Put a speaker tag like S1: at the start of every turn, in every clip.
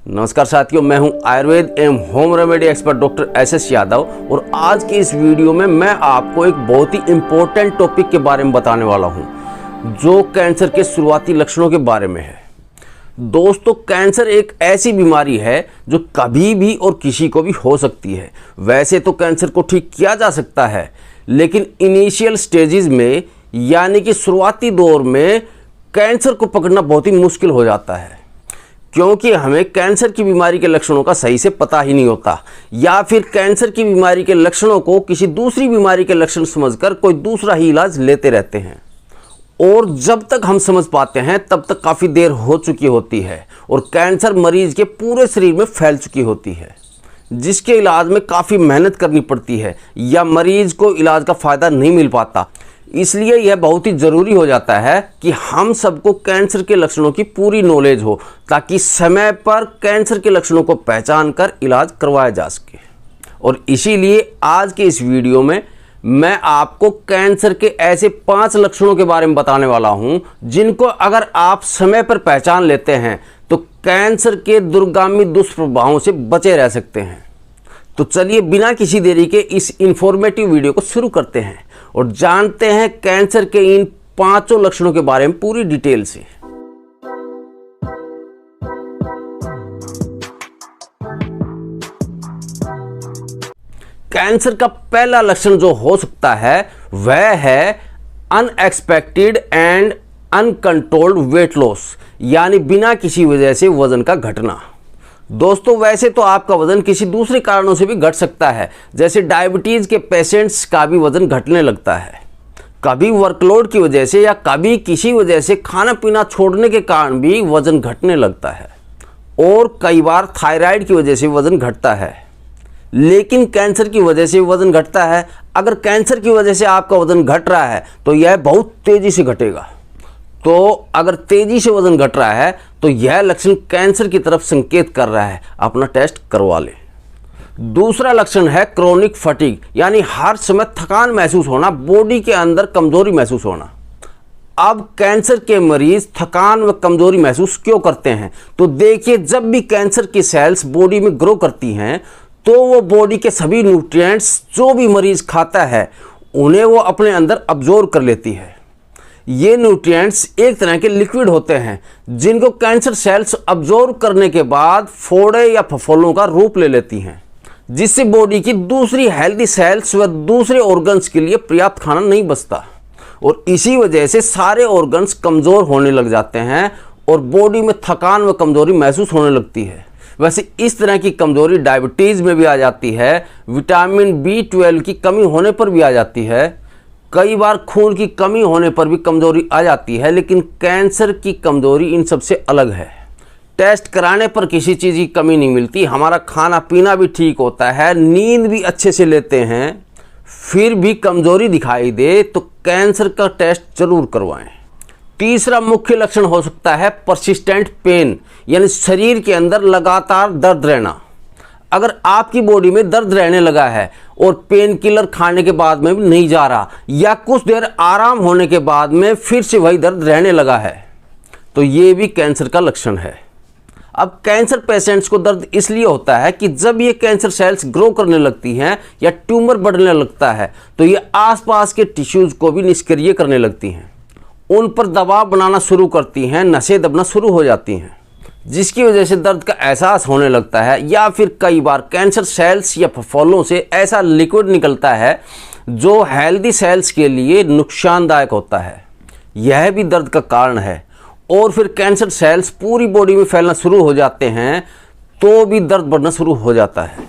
S1: नमस्कार साथियों, मैं हूं आयुर्वेद एवं home remedy expert doctor S Yadav और आज की इस वीडियो में मैं आपको एक बहुत ही इम्पोर्टेंट टॉपिक के बारे में बताने वाला हूं जो कैंसर के शुरुआती लक्षणों के बारे में है। दोस्तों, कैंसर एक ऐसी बीमारी है जो कभी भी और किसी को भी हो सकती है। वैसे तो कैंसर को ठीक किया जा सकता है, लेकिन इनिशियल स्टेजेस में यानी कि शुरुआती दौर में कैंसर को पकड़ना बहुत ही मुश्किल हो जाता है, क्योंकि हमें कैंसर की बीमारी के लक्षणों का सही से पता ही नहीं होता, या फिर कैंसर की बीमारी के लक्षणों को किसी दूसरी बीमारी के लक्षण समझकर कोई दूसरा ही इलाज लेते रहते हैं। और जब तक हम समझ पाते हैं तब तक काफ़ी देर हो चुकी होती है और कैंसर मरीज के पूरे शरीर में फैल चुकी होती है, जिसके इलाज में काफ़ी मेहनत करनी पड़ती है या मरीज को इलाज का फ़ायदा नहीं मिल पाता। इसलिए यह बहुत ही ज़रूरी हो जाता है कि हम सबको कैंसर के लक्षणों की पूरी नॉलेज हो, ताकि समय पर कैंसर के लक्षणों को पहचान कर इलाज करवाया जा सके। और इसीलिए आज के इस वीडियो में मैं आपको कैंसर के ऐसे 5 लक्षणों के बारे में बताने वाला हूं, जिनको अगर आप समय पर पहचान लेते हैं तो कैंसर के दूरगामी दुष्प्रभावों से बचे रह सकते हैं। तो चलिए बिना किसी देरी के इस इंफॉर्मेटिव वीडियो को शुरू करते हैं और जानते हैं कैंसर के इन 5 लक्षणों के बारे में पूरी डिटेल से। कैंसर का पहला लक्षण जो हो सकता है वह है unexpected and uncontrolled weight loss, यानी बिना किसी वजह से वजन का घटना। दोस्तों, वैसे तो आपका वजन किसी दूसरे कारणों से भी घट सकता है, जैसे डायबिटीज़ के पेशेंट्स का भी वजन घटने लगता है, कभी वर्कलोड की वजह से या कभी किसी वजह से खाना पीना छोड़ने के कारण भी वजन घटने लगता है, और कई बार थायराइड की वजह से वजन घटता है। लेकिन कैंसर की वजह से वजन घटता है। अगर कैंसर की वजह से आपका वजन घट रहा है तो यह बहुत तेज़ी से घटेगा। तो अगर तेजी से वजन घट रहा है तो यह लक्षण कैंसर की तरफ संकेत कर रहा है, अपना टेस्ट करवा ले। दूसरा लक्षण है क्रोनिक फटीग, यानी हर समय थकान महसूस होना, बॉडी के अंदर कमजोरी महसूस होना। अब कैंसर के मरीज थकान व कमजोरी महसूस क्यों करते हैं? तो देखिए, जब भी कैंसर की सेल्स बॉडी में ग्रो करती हैं तो वो बॉडी के सभी न्यूट्रिएंट्स जो भी मरीज खाता है उन्हें वो अपने अंदर अब्जॉर्ब कर लेती है। ये न्यूट्रिएंट्स एक तरह के लिक्विड होते हैं जिनको कैंसर सेल्स अब्जॉर्ब करने के बाद फोड़े या फफोलों का रूप ले लेती हैं, जिससे बॉडी की दूसरी हेल्दी सेल्स व दूसरे ऑर्गन्स के लिए पर्याप्त खाना नहीं बचता, और इसी वजह से सारे ऑर्गन्स कमज़ोर होने लग जाते हैं और बॉडी में थकान व कमज़ोरी महसूस होने लगती है। वैसे इस तरह की कमज़ोरी डायबिटीज़ में भी आ जाती है, विटामिन B12 की कमी होने पर भी आ जाती है, कई बार खून की कमी होने पर भी कमज़ोरी आ जाती है, लेकिन कैंसर की कमज़ोरी इन सबसे अलग है। टेस्ट कराने पर किसी चीज़ की कमी नहीं मिलती, हमारा खाना पीना भी ठीक होता है, नींद भी अच्छे से लेते हैं, फिर भी कमज़ोरी दिखाई दे तो कैंसर का टेस्ट जरूर करवाएं। तीसरा मुख्य लक्षण हो सकता है परसिस्टेंट पेन, यानी शरीर के अंदर लगातार दर्द रहना। अगर आपकी बॉडी में दर्द रहने लगा है और पेन किलर खाने के बाद में भी नहीं जा रहा, या कुछ देर आराम होने के बाद में फिर से वही दर्द रहने लगा है, तो ये भी कैंसर का लक्षण है। अब कैंसर पेशेंट्स को दर्द इसलिए होता है कि जब ये कैंसर सेल्स ग्रो करने लगती हैं या ट्यूमर बढ़ने लगता है तो ये आसपास के टिश्यूज़ को भी निष्क्रिय करने लगती हैं, उन पर दबाव बनाना शुरू करती हैं, नसें दबना शुरू हो जाती हैं, जिसकी वजह से दर्द का एहसास होने लगता है। या फिर कई बार कैंसर सेल्स या फफोलों से ऐसा लिक्विड निकलता है जो हेल्दी सेल्स के लिए नुकसानदायक होता है, यह भी दर्द का कारण है। और फिर कैंसर सेल्स पूरी बॉडी में फैलना शुरू हो जाते हैं तो भी दर्द बढ़ना शुरू हो जाता है।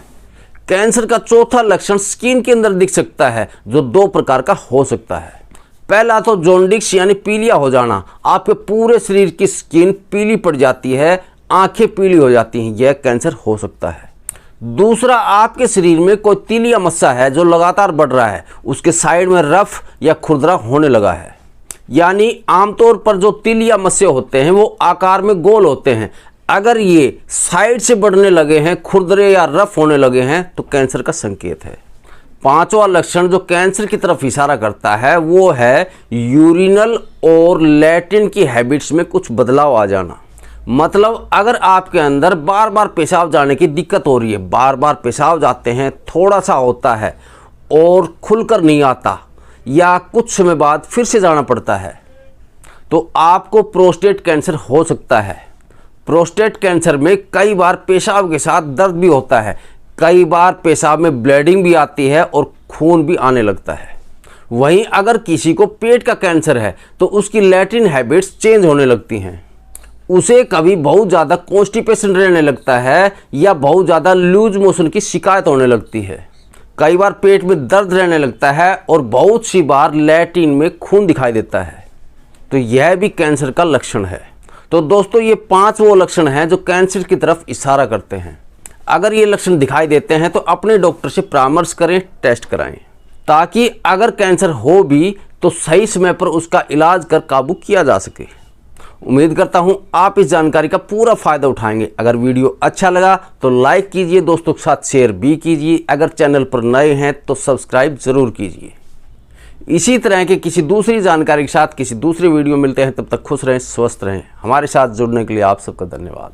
S1: कैंसर का चौथा लक्षण स्किन के अंदर दिख सकता है, जो 2 प्रकार का हो सकता है। पहला तो जॉन्डिस यानी पीलिया हो जाना, आपके पूरे शरीर की स्किन पीली पड़ जाती है, आंखें पीली हो जाती हैं, यह कैंसर हो सकता है। दूसरा, आपके शरीर में कोई तीलिया मस्सा है जो लगातार बढ़ रहा है, उसके साइड में रफ या खुरदरा होने लगा है, यानी आमतौर पर जो तीलिया मस्से होते हैं वो आकार में गोल होते हैं, अगर ये साइड से बढ़ने लगे हैं, खुरदरे या रफ होने लगे हैं तो कैंसर का संकेत है। 5वां लक्षण जो कैंसर की तरफ इशारा करता है वो है यूरिनल और लैट्रिन की हैबिट्स में कुछ बदलाव आ जाना। मतलब अगर आपके अंदर बार बार पेशाब जाने की दिक्कत हो रही है, बार बार पेशाब जाते हैं, थोड़ा सा होता है और खुलकर नहीं आता, या कुछ समय बाद फिर से जाना पड़ता है, तो आपको प्रोस्टेट कैंसर हो सकता है। प्रोस्टेट कैंसर में कई बार पेशाब के साथ दर्द भी होता है, कई बार पेशाब में ब्लीडिंग भी आती है और खून भी आने लगता है। वहीं अगर किसी को पेट का कैंसर है तो उसकी लैट्रिन हैबिट्स चेंज होने लगती हैं, उसे कभी बहुत ज़्यादा कॉन्स्टिपेशन रहने लगता है या बहुत ज़्यादा लूज मोशन की शिकायत होने लगती है, कई बार पेट में दर्द रहने लगता है और बहुत सी बार लैट्रिन में खून दिखाई देता है। तो यह भी कैंसर का लक्षण है। तो दोस्तों, ये 5 वो लक्षण हैं जो कैंसर की तरफ इशारा करते हैं। अगर ये लक्षण दिखाई देते हैं तो अपने डॉक्टर से परामर्श करें, टेस्ट कराएं, ताकि अगर कैंसर हो भी तो सही समय पर उसका इलाज कर काबू किया जा सके। उम्मीद करता हूं आप इस जानकारी का पूरा फ़ायदा उठाएंगे। अगर वीडियो अच्छा लगा तो लाइक कीजिए, दोस्तों के साथ शेयर भी कीजिए। अगर चैनल पर नए हैं तो सब्सक्राइब ज़रूर कीजिए। इसी तरह के किसी दूसरी जानकारी के साथ किसी दूसरे वीडियो मिलते हैं। तब तक खुश रहें, स्वस्थ रहें। हमारे साथ जुड़ने के लिए आप सबका धन्यवाद।